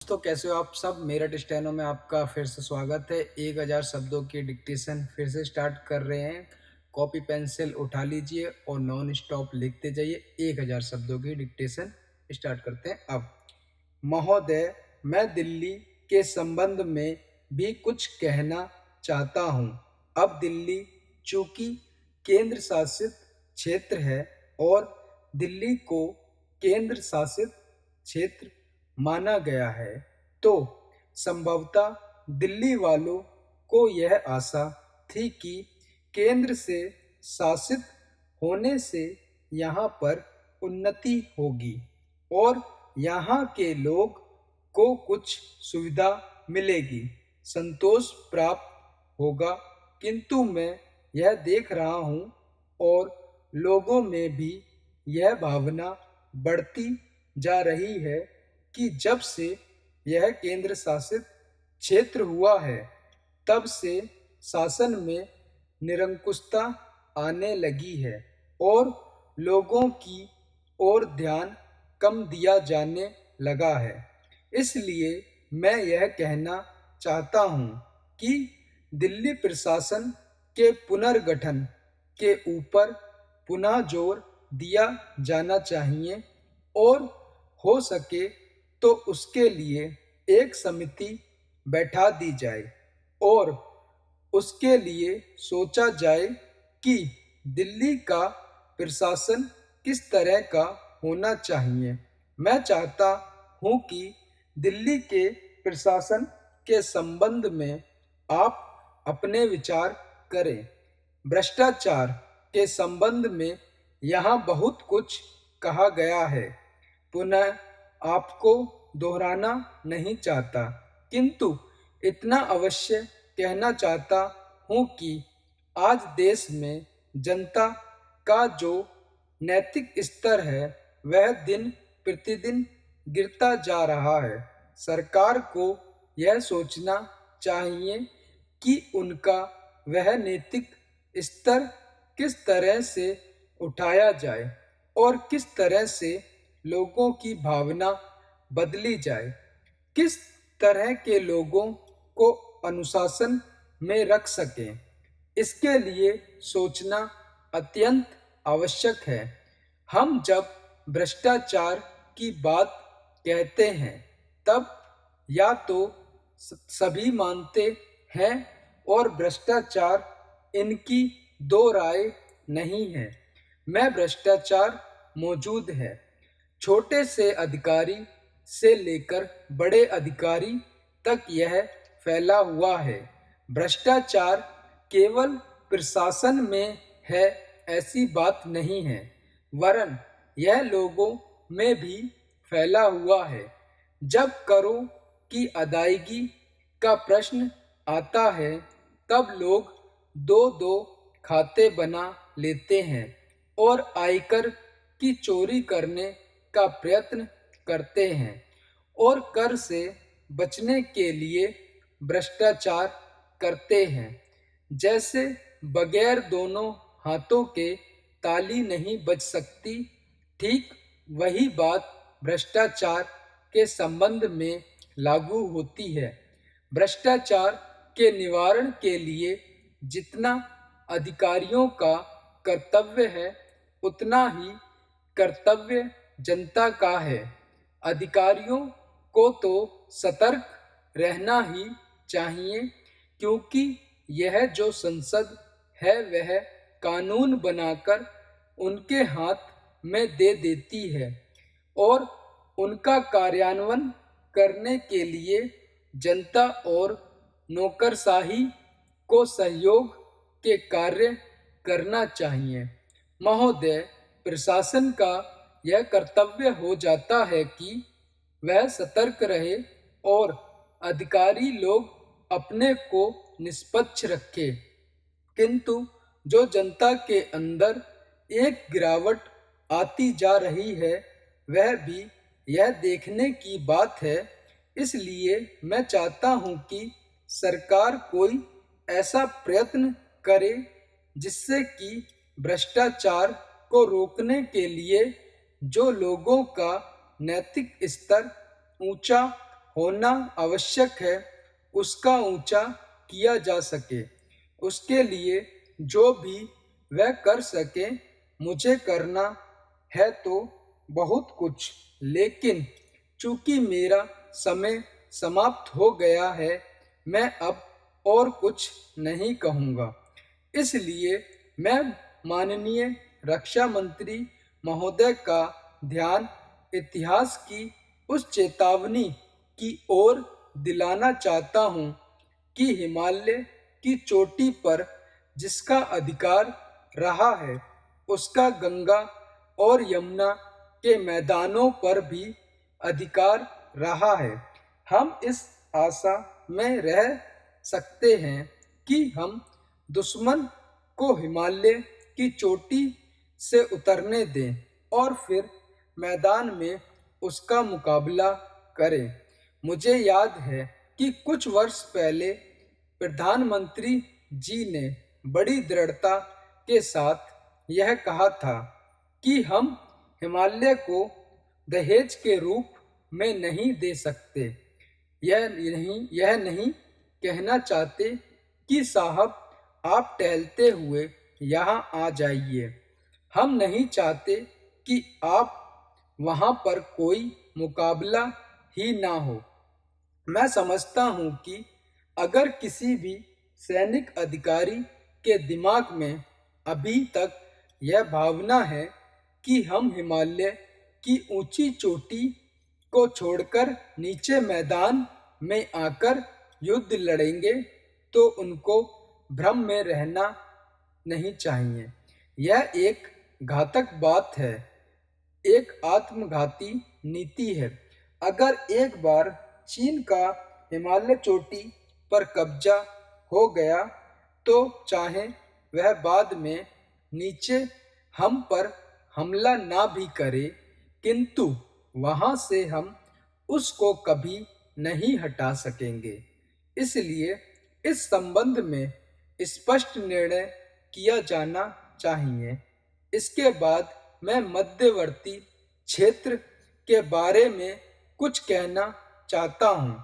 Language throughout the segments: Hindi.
दोस्तों, कैसे हो आप सब। मेरठ स्टेनो में आपका फिर से स्वागत है। 1000 शब्दों की डिक्टेशन फिर से स्टार्ट कर रहे हैं। कॉपी पेंसिल उठा लीजिए और नॉन स्टॉप लिखते जाइए। 1000 शब्दों की डिक्टेशन स्टार्ट करते हैं अब। महोदय, मैं दिल्ली के संबंध में भी कुछ कहना चाहता हूँ। अब दिल्ली चूंकि केंद्र शासित क्षेत्र है और दिल्ली को केंद्र शासित क्षेत्र माना गया है, तो संभवतः दिल्ली वालों को यह आशा थी कि केंद्र से शासित होने से यहाँ पर उन्नति होगी और यहाँ के लोग को कुछ सुविधा मिलेगी, संतोष प्राप्त होगा। किंतु मैं यह देख रहा हूँ और लोगों में भी यह भावना बढ़ती जा रही है कि जब से यह केंद्र शासित क्षेत्र हुआ है, तब से शासन में निरंकुशता आने लगी है और लोगों की ओर ध्यान कम दिया जाने लगा है। इसलिए मैं यह कहना चाहता हूँ कि दिल्ली प्रशासन के पुनर्गठन के ऊपर पुनः जोर दिया जाना चाहिए और हो सके तो उसके लिए एक समिति बैठा दी जाए और उसके लिए सोचा जाए कि दिल्ली का प्रशासन किस तरह का होना चाहिए। मैं चाहता हूँ कि दिल्ली के प्रशासन के संबंध में आप अपने विचार करें। भ्रष्टाचार के संबंध में यहाँ बहुत कुछ कहा गया है, पुनः आपको दोहराना नहीं चाहता, किंतु इतना अवश्य कहना चाहता हूँ कि आज देश में जनता का जो नैतिक स्तर है वह दिन प्रतिदिन गिरता जा रहा है। सरकार को यह सोचना चाहिए कि उनका वह नैतिक स्तर किस तरह से उठाया जाए और किस तरह से लोगों की भावना बदली जाए, किस तरह के लोगों को अनुशासन में रख सकें। इसके लिए सोचना अत्यंत आवश्यक है। हम जब भ्रष्टाचार की बात कहते हैं तब या तो सभी मानते हैं और भ्रष्टाचार इनकी दो राय नहीं है। मैं भ्रष्टाचार मौजूद है। छोटे से अधिकारी से लेकर बड़े अधिकारी तक यह फैला हुआ है। भ्रष्टाचार केवल प्रशासन में है ऐसी बात नहीं है, वरन यह लोगों में भी फैला हुआ है। जब करों की अदायगी का प्रश्न आता है, तब लोग दो दो खाते बना लेते हैं और आयकर की चोरी करने का प्रयत्न करते हैं और कर से बचने के लिए भ्रष्टाचार करते हैं। जैसे बगैर दोनों हाथों के ताली नहीं बज सकती, ठीक वही बात भ्रष्टाचार के संबंध में लागू होती है। भ्रष्टाचार के निवारण के लिए जितना अधिकारियों का कर्तव्य है, उतना ही कर्तव्य जनता का है। अधिकारियों को तो सतर्क रहना ही चाहिए, क्योंकि यह जो संसद है वह कानून बनाकर उनके हाथ में दे देती है और उनका कार्यान्वयन करने के लिए जनता और नौकरशाही को सहयोग के कार्य करना चाहिए। महोदय, प्रशासन का यह कर्तव्य हो जाता है कि वह सतर्क रहे और अधिकारी लोग अपने को निष्पक्ष रखे, किंतु जो जनता के अंदर एक गिरावट आती जा रही है वह भी यह देखने की बात है। इसलिए मैं चाहता हूँ कि सरकार कोई ऐसा प्रयत्न करे जिससे कि भ्रष्टाचार को रोकने के लिए जो लोगों का नैतिक स्तर ऊंचा होना आवश्यक है उसका ऊंचा किया जा सके। उसके लिए जो भी वह कर सके मुझे करना है तो बहुत कुछ, लेकिन चूंकि मेरा समय समाप्त हो गया है मैं अब और कुछ नहीं कहूँगा। इसलिए मैं माननीय रक्षा मंत्री महोदय का ध्यान इतिहास की उस चेतावनी की ओर दिलाना चाहता हूँ कि हिमालय की चोटी पर जिसका अधिकार रहा है उसका गंगा और यमुना के मैदानों पर भी अधिकार रहा है। हम इस आशा में रह सकते हैं कि हम दुश्मन को हिमालय की चोटी से उतरने दें और फिर मैदान में उसका मुकाबला करें। मुझे याद है कि कुछ वर्ष पहले प्रधानमंत्री जी ने बड़ी दृढ़ता के साथ यह कहा था कि हम हिमालय को दहेज के रूप में नहीं दे सकते। यह नहीं कहना चाहते कि साहब आप टहलते हुए यहाँ आ जाइए। हम नहीं चाहते कि आप वहाँ पर कोई मुकाबला ही ना हो। मैं समझता हूँ कि अगर किसी भी सैनिक अधिकारी के दिमाग में अभी तक यह भावना है कि हम हिमालय की ऊंची चोटी को छोड़कर नीचे मैदान में आकर युद्ध लड़ेंगे तो उनको भ्रम में रहना नहीं चाहिए। यह एक घातक बात है, एक आत्मघाती नीति है। अगर एक बार चीन का हिमालय चोटी पर कब्जा हो गया तो चाहे वह बाद में नीचे हम पर हमला ना भी करे, किंतु वहां से हम उसको कभी नहीं हटा सकेंगे। इसलिए इस संबंध में स्पष्ट निर्णय किया जाना चाहिए। इसके बाद मैं मध्यवर्ती क्षेत्र के बारे में कुछ कहना चाहता हूँ।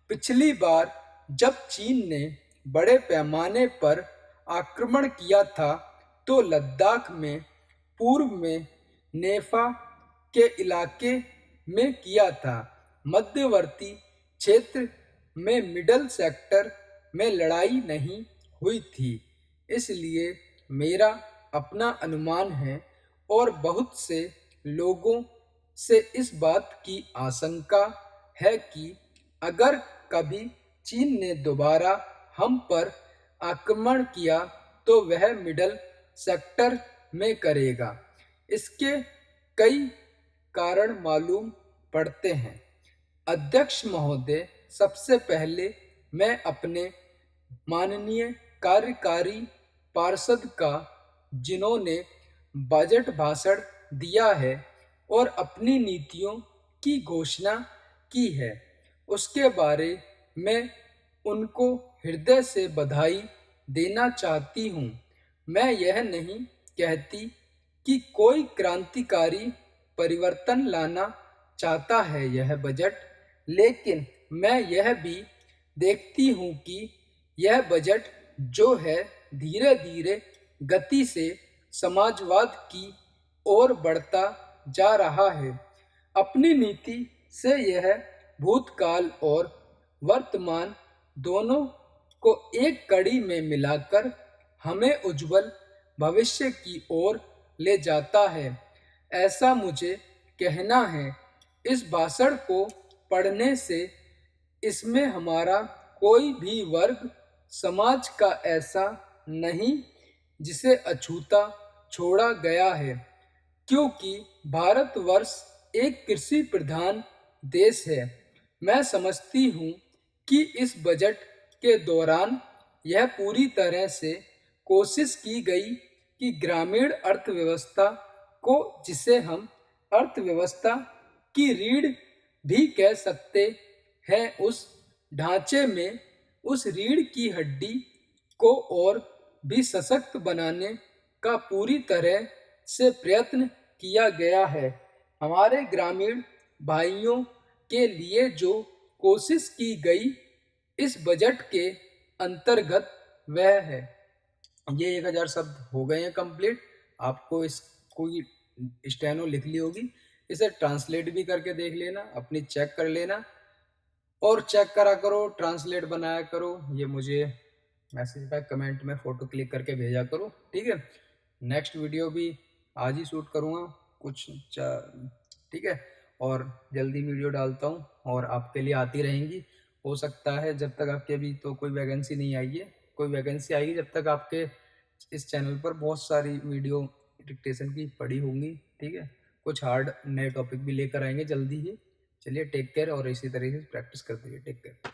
पिछली बार जब चीन ने बड़े पैमाने पर आक्रमण किया था तो लद्दाख में पूर्व में नेफा के इलाके में किया था। मध्यवर्ती क्षेत्र में मिडल सेक्टर में लड़ाई नहीं हुई थी। इसलिए मेरा अपना अनुमान है और बहुत से लोगों से इस बात की आशंका है कि अगर कभी चीन ने दोबारा हम पर आक्रमण किया तो वह मिडल सेक्टर में करेगा। इसके कई कारण मालूम पड़ते हैं। अध्यक्ष महोदय, सबसे पहले मैं अपने माननीय कार्यकारी पार्षद का जिन्होंने बजट भाषण दिया है और अपनी नीतियों की घोषणा की है उसके बारे में उनको हृदय से बधाई देना चाहती हूँ। मैं यह नहीं कहती कि कोई क्रांतिकारी परिवर्तन लाना चाहता है यह बजट, लेकिन मैं यह भी देखती हूँ कि यह बजट जो है धीरे धीरे गति से समाजवाद की ओर बढ़ता जा रहा है। अपनी नीति से यह भूतकाल और वर्तमान दोनों को एक कड़ी में मिलाकर हमें उज्जवल भविष्य की ओर ले जाता है, ऐसा मुझे कहना है। इस भाषण को पढ़ने से इसमें हमारा कोई भी वर्ग समाज का ऐसा नहीं जिसे अछूता छोड़ा गया है, क्योंकि भारतवर्ष एक कृषि प्रधान देश है। मैं समझती हूँ कि इस बजट के दौरान यह पूरी तरह से कोशिश की गई कि ग्रामीण अर्थव्यवस्था को, जिसे हम अर्थव्यवस्था की रीढ़ भी कह सकते हैं, उस ढांचे में उस रीढ़ की हड्डी को और भी सशक्त बनाने का पूरी तरह से प्रयत्न किया गया है। हमारे ग्रामीण भाइयों के लिए जो कोशिश की गई इस बजट के अंतर्गत वह है। ये 1000 शब्द हो गए हैं कंप्लीट। आपको इसको स्टेनो लिख ली होगी, इसे ट्रांसलेट भी करके देख लेना, अपनी चेक कर लेना और चेक करा करो, ट्रांसलेट बनाया करो। ये मुझे मैसेज पे कमेंट में फ़ोटो क्लिक करके भेजा करो, ठीक है। नेक्स्ट वीडियो भी आज ही शूट करूँगा कुछ ठीक है, और जल्दी वीडियो डालता हूँ और आपके लिए आती रहेंगी। हो सकता है जब तक आपके अभी तो कोई वैकेंसी नहीं आई है, कोई वैकेंसी आएगी जब तक आपके इस चैनल पर बहुत सारी वीडियो डिक्टेशन की पड़ी होंगी, ठीक है। कुछ हार्ड नए टॉपिक भी लेकर आएंगे जल्दी ही। चलिए टेक केयर और इसी तरीके से प्रैक्टिस करते रहिए। Take care.